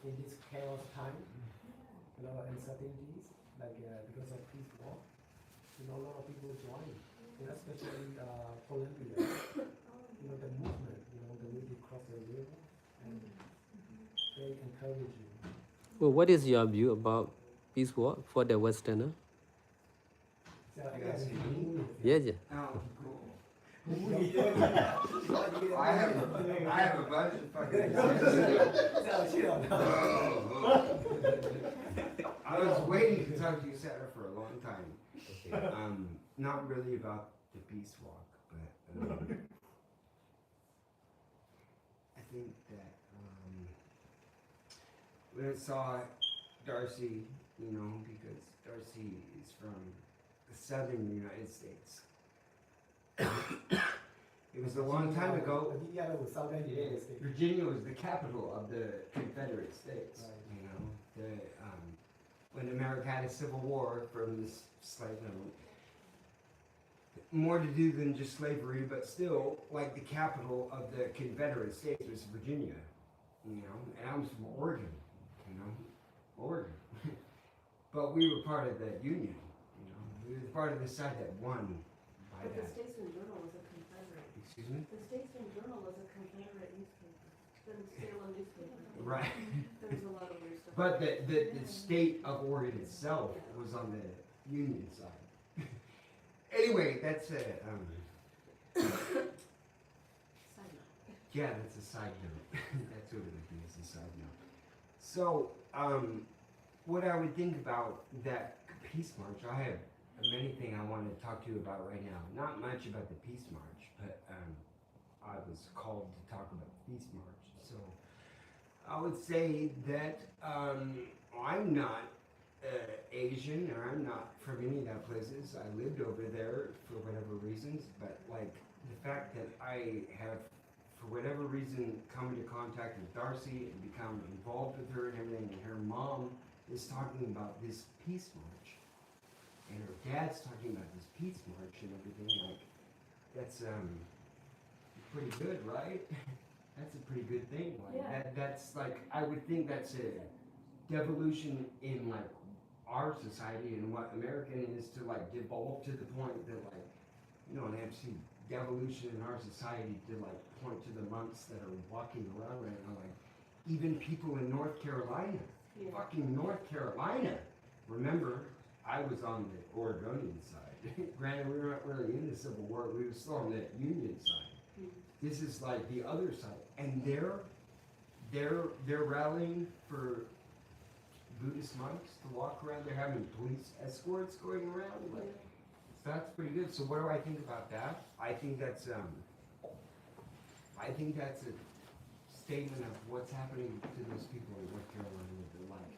in this chaos time, uncertainties, because of peace war, a lot of people join, especially Colombia, the movement, the way they cross the river, and very encouraging. Well, what is your view about peace war for the Westerner? So, You guys see me? Yeah, yeah. Oh, cool. I have a bunch of fucking. I was waiting to talk to you, Sarah, for a long time. Not really about the peace walk, but I think that when I saw Darcy, because Darcy is from the southern United States. It was a long time ago. Virginia was the capital of the Confederate States. Right. When America had a civil war from this more to do than just slavery, but still, like the capital of the Confederate States was Virginia. And I was from Oregon. Oregon. But we were part of that Union. We were part of the side that won. But the Statesman Journal was a Confederate. Excuse me? The Statesman Journal was a Confederate newspaper. The Salem newspaper. Right. There was a lot of weird stuff. But the state of Oregon itself was on the Union side. Anyway, that's a Side note. yeah, that's a side note. That's what it would be, as a side note. So, what I would think about that peace march, I have many things I want to talk to you about right now. Not much about the peace march, but I was called to talk about the peace march. So, I would say that I'm not Asian, or I'm not from any of that places. I lived over there for whatever reasons, but like the fact that I have, for whatever reason, come into contact with Darcy and become involved with her and everything, and her mom is talking about this peace march, and her dad's talking about this peace march and everything, like, that's pretty good, right? That's a pretty good thing. Like, Yeah. that's like, I would think that's a devolution in like our society and what American is, to like devolve to the point that like, they have to see devolution in our society to like point to the monks that are walking around right now, like even people in North Carolina, fucking North Carolina. Remember, I was on the Oregonian side. Granted, we were not really in the Civil War, we were still on the Union side. This is like the other side, and they're rallying for Buddhist monks to walk around. They're having police escorts going around. Like, so that's pretty good. So what do I think about that? I think that's a statement of what's happening to those people in North Carolina. That like,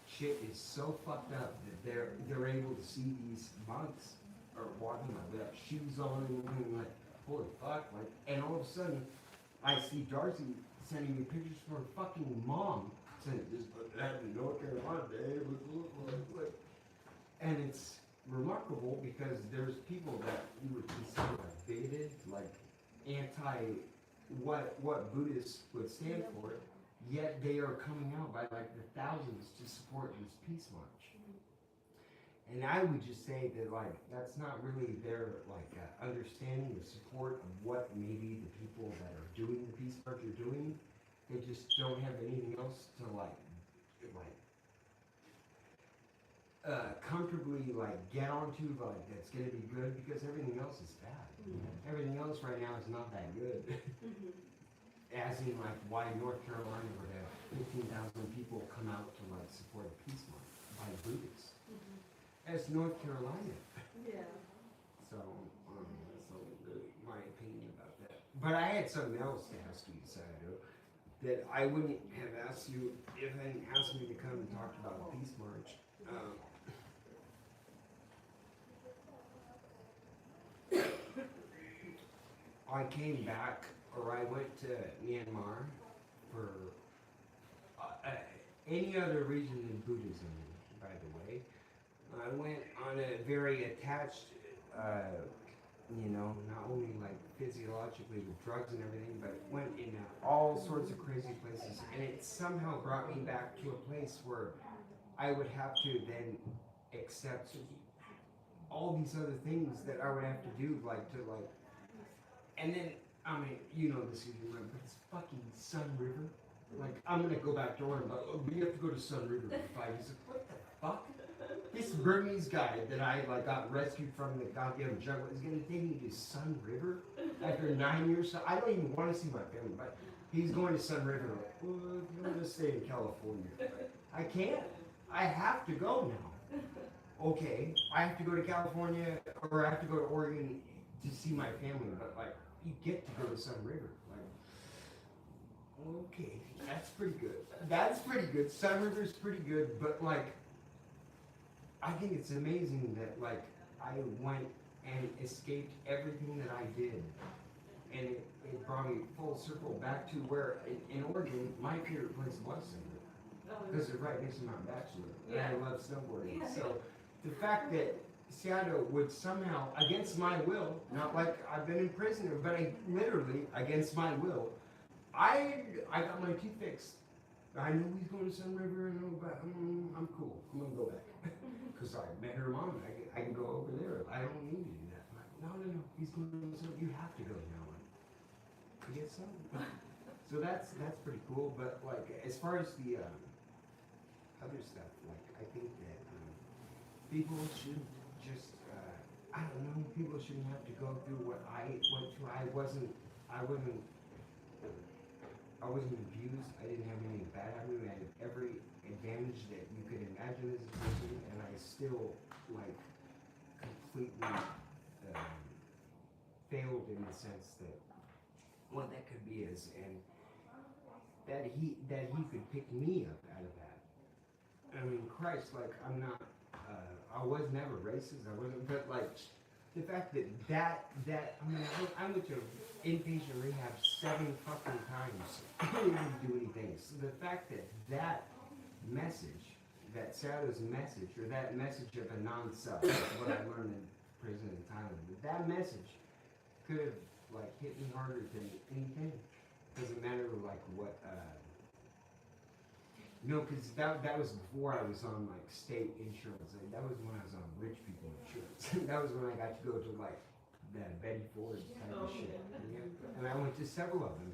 shit is so fucked up that they're able to see these monks are walking like without shoes on and like, holy fuck, like, and all of a sudden I see Darcy sending me pictures from her fucking mom saying this happened in North Carolina today, and it's remarkable because there's people that you would consider like bigoted, like anti what Buddhists would stand for, yet they are coming out by like the thousands to support this peace march. And I would just say that like that's not really their like understanding or support of what maybe the people that are doing the peace march are doing. They just don't have anything else to comfortably like get onto, like that's gonna be good, because everything else is bad. Everything else right now is not that good. As in like why North Carolina would have 15,000 people come out to like support a peace march by Buddhists. As North Carolina. Yeah. So my opinion about that. But I had something else to ask you, Sato, that I wouldn't have asked you if I hadn't asked me to come and talk about the peace march. I came back, or I went to Myanmar for any other reason than Buddhism, by the way. I went on a very attached you know, not only like physiologically with drugs and everything, but it went in all sorts of crazy places. And it somehow brought me back to a place where I would have to then accept all these other things that I would have to do, and then, I mean, you know this, you remember, but it's fucking Sun River. Like, I'm gonna go back door and I'm like, oh, we have to go to Sun River for 5 years. Like, what the fuck? This Burmese guy that I like got rescued from the goddamn jungle is gonna take me to Sun River after 9 years. So I don't even want to see my family, but he's going to Sun River. Like, well, I'm gonna stay in California. I can't. I have to go now. Okay, I have to go to California or I have to go to Oregon to see my family, but like, you get to go to Sun River. Like, okay, that's pretty good. That's pretty good. Sun River's pretty good, but like, I think it's amazing that like I went and escaped everything that I did, and it brought me full circle back to where in Oregon my favorite place was Sun River because it's right next to Mount Bachelor, and I love snowboarding. So the fact that Seattle would somehow, against my will, not like I've been in prison, but I literally against my will, I got my teeth fixed. I knew he's going to Sun River, and I'm cool. I'm gonna go back because I met her mom. I can go over there. I don't need to do that. I'm like, no. He's going to Sun. You have to go now. To get some. So that's pretty cool. But like as far as the other stuff, like I think that people should just I don't know. People shouldn't have to go through what I went through. I wasn't abused. I didn't have any bad happening. I had every advantage that you could imagine as a person, and I still like completely failed in the sense that what that could be is, and that he could pick me up out of that. I mean, Christ, like I'm not. I was never racist. I wasn't, but like the fact that I mean, I went to inpatient rehab 7 fucking times. I didn't even do anything. So the fact that message, that Sadhu's message, or that message of a non-self, what I learned in prison in Thailand, that message could have like hit me harder than anything. Doesn't matter like what. No, because that was before I was on like state insurance. Like, that was when I was on rich people insurance. That was when I got to go to like that Betty Ford type of shit. And I went to several of them,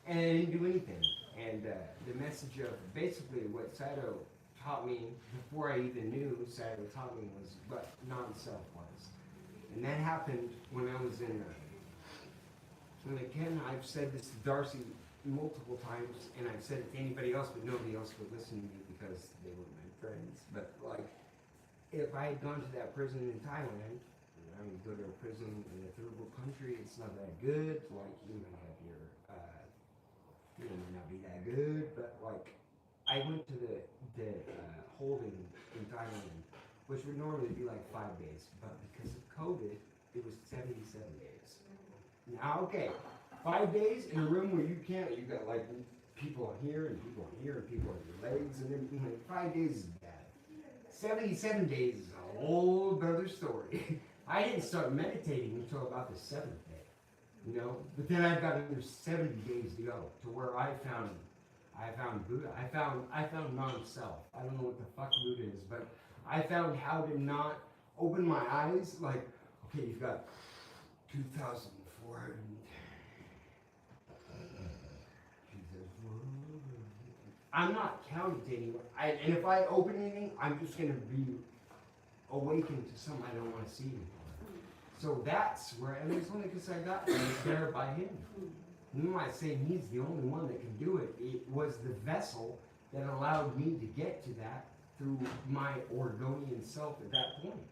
and I didn't do anything. And the message of basically what Sadhu taught me before I even knew Sadhu taught me was what non-self was. And that happened when I was in. And again, I've said this to Darcy multiple times, and I've said it to anybody else, but nobody else would listen to me because they were my friends. But like, if I had gone to that prison in Thailand, I mean, go to a prison in a third world country, it's not that good. Like, you might have your, you know, may not be that good. But like, I went to the holding in Thailand, which would normally be like 5 days, but because of COVID, it was 77 days. Now, okay. 5 days in a room where you got like people on here and people on here and people on your legs and everything. Like 5 days is bad. 77 days is a whole other story. I didn't start meditating until about the 7th day, you know. But then I've got another 70 days to go to where I found Buddha. I found non-self. I don't know what the fuck Buddha is, but I found how to not open my eyes. Like, okay, you've got 2,400. I'm not counting to anyone. And if I open anything, I'm just going to be awakened to something I don't want to see anymore. So that's where, and it's only because I got there by him. I'm not saying he's the only one that can do it. It was the vessel that allowed me to get to that through my Oregonian self at that point.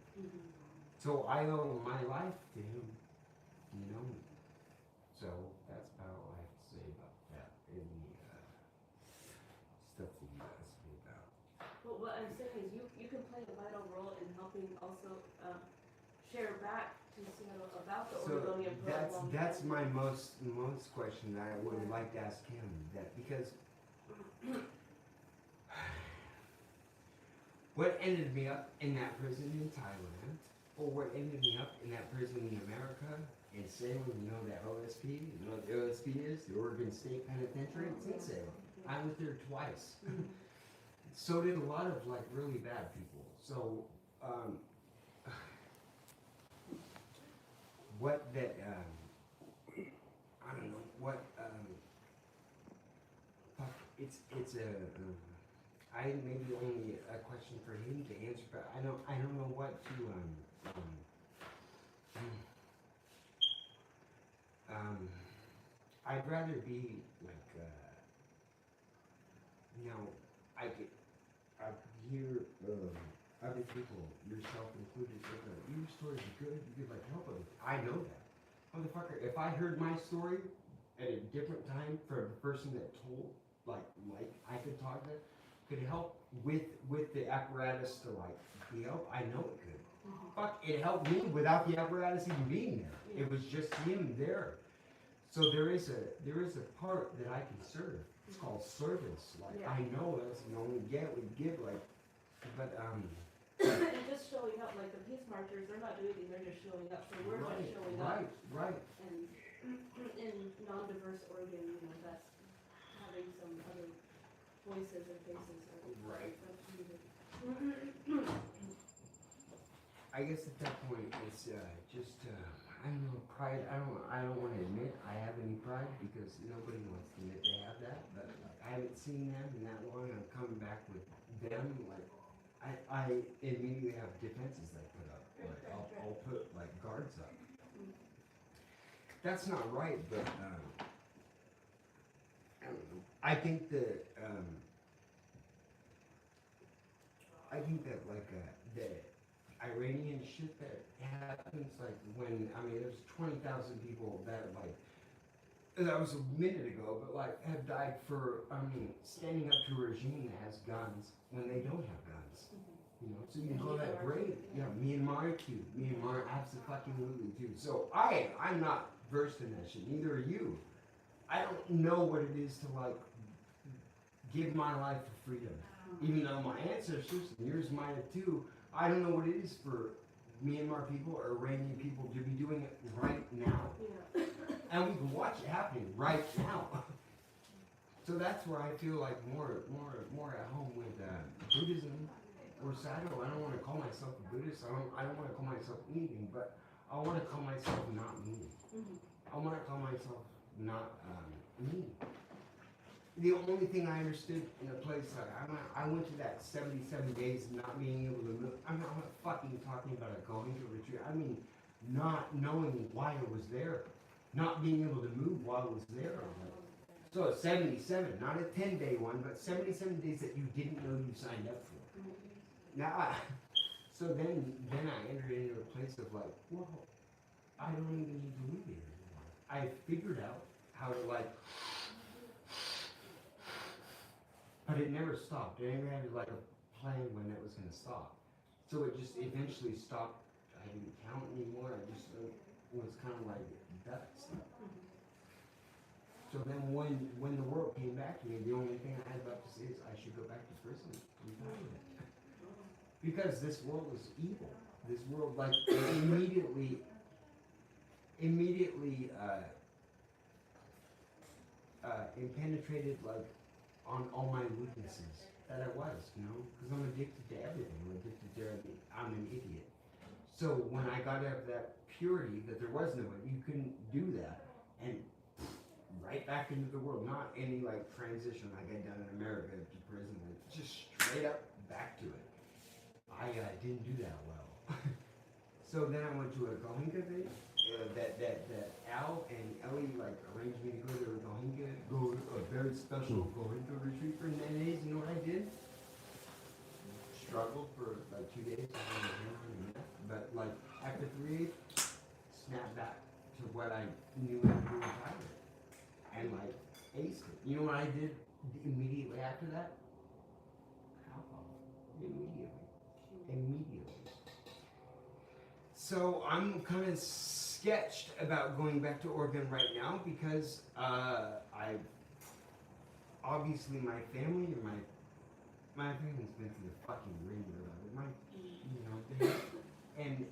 So I owe my life to him, you know. So that's about all I have to say about that in the stuff that you asked me about. But what I'm saying is you can play a vital role in helping also share back to Seattle about the Oregonian program. That's my most question that I would like to ask him, that because what ended me up in that prison in Thailand or what ended me up in that prison in America in Salem, you know that OSP, you know what the OSP is, the Oregon State Penitentiary, it's in Salem. I went there twice. So did a lot of like really bad people. So, what that, I don't know, what, fuck, it's I maybe only a question for him to answer, but I don't know what to, I'd rather be like, you know, I hear other people, yourself included, your stories are good, you could like help others. I know that. Motherfucker, if I heard my story at a different time for the person that told, like I could talk to, could help with the apparatus to like be help, I know it could. Fuck, it helped me without the apparatus even being there. It was just him there. So there is a part that I can serve. It's called service. Like I know that's the only we give like, but And just showing up, like the peace marchers, they're not doing anything, they're just showing up. So we're just showing up. Right. And in non-diverse Oregon, you know, that's having some other voices and faces. Right. That's needed. I guess at that point it's just I don't know, pride. I don't want to admit I have any pride because nobody wants to admit they have that. But like, I haven't seen them in that long. I'm coming back with them. Like I immediately have defenses I put up. Like I'll put like guards up. That's not right, but I don't know. I think that like the Iranian shit that happens, like when there's 20,000 people that like that was a minute ago, but like have died for standing up to a regime that has guns when they don't have guns. You know, so you call that great? Yeah, Myanmar too. Myanmar absolutely too. So I'm not versed in that shit. Neither are you. I don't know what it is to like give my life for freedom. Even though my ancestors and yours might have too, I don't know what it is for Myanmar people or Iranian people to be doing it right now. Yeah. And we can watch it happening right now. So that's where I feel like more at home with Buddhism or Sado. I don't want to call myself a Buddhist. I don't want to call myself anything, but I want to call myself not me. I want to call myself not me. The only thing I understood in a place like I went to that 77 days of not being able to move. I'm not fucking talking about a going to retreat. I mean, not knowing why I was there, not being able to move while I was there. So a 77, not a 10-day one, but 77 days that you didn't know you signed up for. Now, so then I entered into a place of like, well, I don't even need to live here anymore. I figured out how to like. But it never stopped. I never had like a plan when that was going to stop. So it just eventually stopped. I didn't count anymore. I just was kind of like that stuff. So then when the world came back to me, the only thing I had left to say is I should go back to prison. Because this world is evil. This world like immediately impenetrated like on all my weaknesses that I was, you know, because I'm addicted to everything. I'm addicted to everything. I'm an idiot. So when I got out of that purity that there was no way, you couldn't do that, and right back into the world, not any like transition like I'd done in America to prison, like just straight up back to it. I didn't do that well. So then I went to a Gohinka thing. That Al and Ellie like arranged me to go to a very special Gohinka retreat for 9 days. You know what I did? Struggled for like 2 days, but like after 3 days, snapped back to what I knew how to do in Thailand, and like aced it. You know what I did immediately after that? Alcohol. Immediately. So I'm kind of sketched about going back to Oregon right now because I obviously my family or my family's been through the fucking ringer of it. And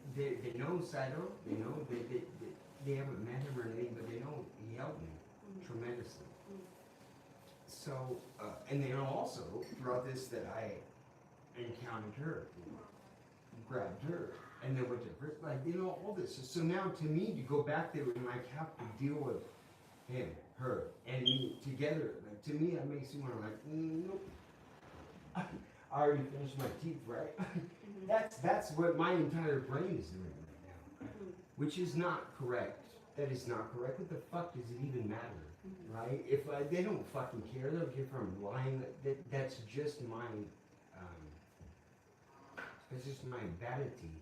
know Saito. They know they haven't met him or anything, but they know he helped me tremendously. So, and they know also throughout this that I encountered her, grabbed her, and then went to prison. Like, they know all this. So now to me, to go back there and like have to deal with him, her, and me together, like, to me, that makes me want to like, nope. I already finished my teeth, right? That's what my entire brain is doing right now, which is not correct. That is not correct. What the fuck does it even matter, right? If they don't fucking care, they don't care if I'm lying. That's just my, that's just my vanity.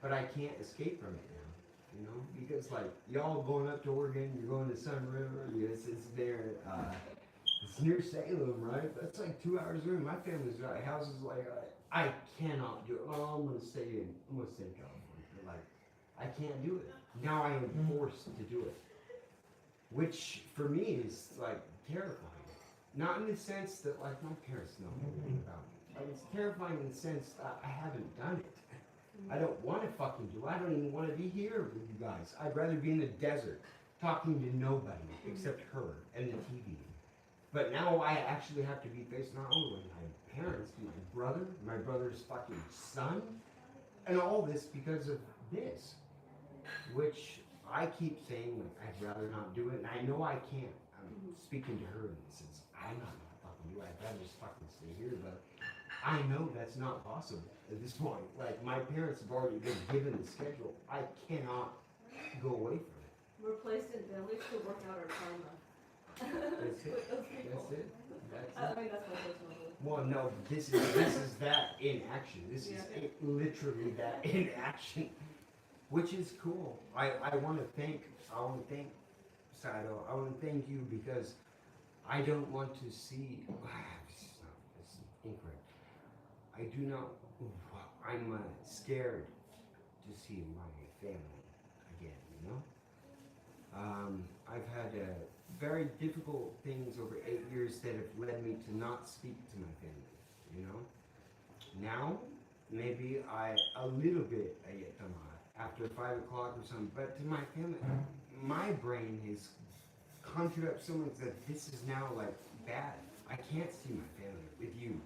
But I can't escape from it now, you know, because like y'all going up to Oregon, you're going to Sun River. Yes, it's there. It's near Salem, right? That's like 2 hours away. My family's got houses like I cannot do it. Well, I'm gonna stay in California. But like I can't do it. Now I am forced to do it, which for me is like terrifying. Not in the sense that like my parents know everything about me. But it's terrifying in the sense that I haven't done it. I don't want to fucking do it. I don't even want to be here with you guys. I'd rather be in the desert talking to nobody except her and the TV. But now I actually have to be faced not only with my parents, but my brother's fucking son, and all this because of this. Which I keep saying, like, I'd rather not do it, and I know I can't. I'm speaking to her in the sense, I'm not gonna fucking do it. I'd rather just fucking stay here, but I know that's not possible at this point. Like, my parents have already been given the schedule. I cannot go away from it. We're placed in families to work out our karma. That's it. With those people. That's it. I mean, that's my personal belief. Well, no, this is that in action. This is literally that in action, which is cool. I want to thank Saito. I want to thank you because I don't want to see. This is incorrect. I do not. I'm scared to see my family again. You know. I've had very difficult things over 8 years that have led me to not speak to my family. You know. Now, maybe a little bit I get them after 5 o'clock or something, but to my family, my brain has conjured up so much that this is now like bad. I can't see my family with you.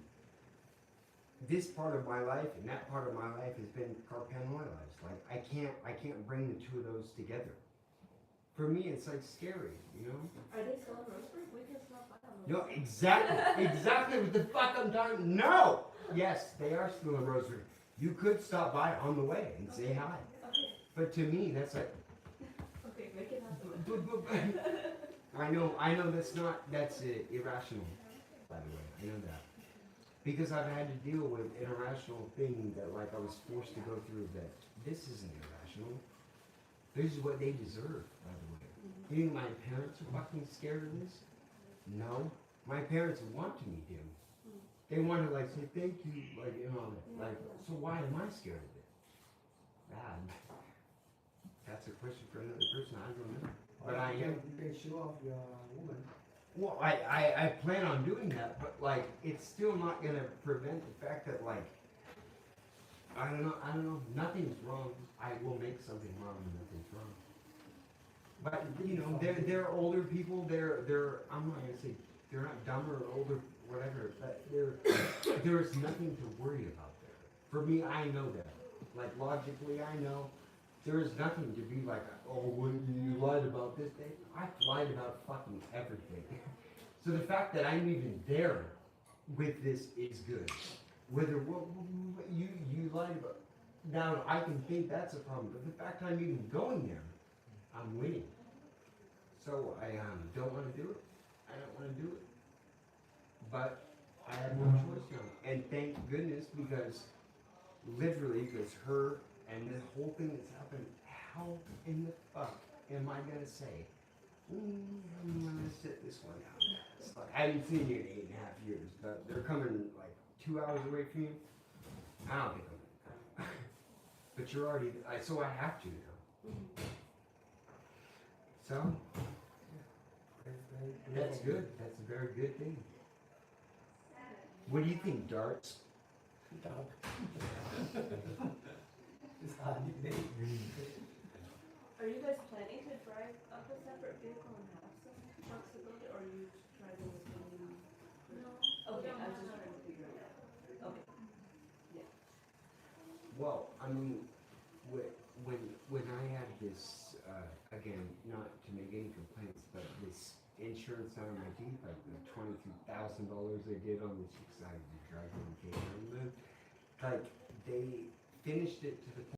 This part of my life and that part of my life has been compartmentalized. Like I can't bring the two of those together. For me, it's like scary, you know? Are they still in Roseburg? We can stop by on No, Roseburg. exactly what the fuck I'm talking. No! Yes, they are still in Roseburg. You could stop by on the way and say hi. Okay. But to me, that's like, Okay, make it happen. I know that's irrational, by the way. I know that. Because I've had to deal with an irrational thing that like I was forced to go through that this isn't irrational. This is what they deserve, by the way. You think my parents are fucking scared of this? No. My parents want to meet him. They want to like say thank you, like you know, like so why am I scared of it? Bad. That's a question for another person. I don't know. But I am. You can show off your woman. Well, I plan on doing that, but like it's still not gonna prevent the fact that like I don't know, nothing's wrong. I will make something wrong and nothing's wrong. But you know, they're older people, they're I'm not gonna say they're not dumber or older, whatever, but there's nothing to worry about there. For me, I know that. Like logically I know there is nothing to be like, oh, well, you lied about this thing. I've lied about fucking everything. So the fact that I'm even there with this is good. Whether what you lied about, now I can think that's a problem. But the fact I'm even going there, I'm winning. So I don't want to do it. I don't want to do it. But I have no choice now. And thank goodness because literally because her and this whole thing that's happened, how in the fuck am I gonna say, I'm gonna sit this one out? It's like, I haven't seen you in 8.5 years, but they're coming like 2 hours away from you. I don't think I'm gonna come. But you're already, so I have to now. So, that's good. That's a very good thing. What do you think, darts? Dark. It's our nickname. Are you guys planning to drive up a separate vehicle and have some trucks to go to, or are you driving this one? No. Okay, we don't I was just have- trying to figure it out. Okay. Well, I mean, when I had this, again, not to make any complaints, but this insurance out of my Jeep, like the $22,000 they did on this, because I was driving and catering them, like they finished it to the point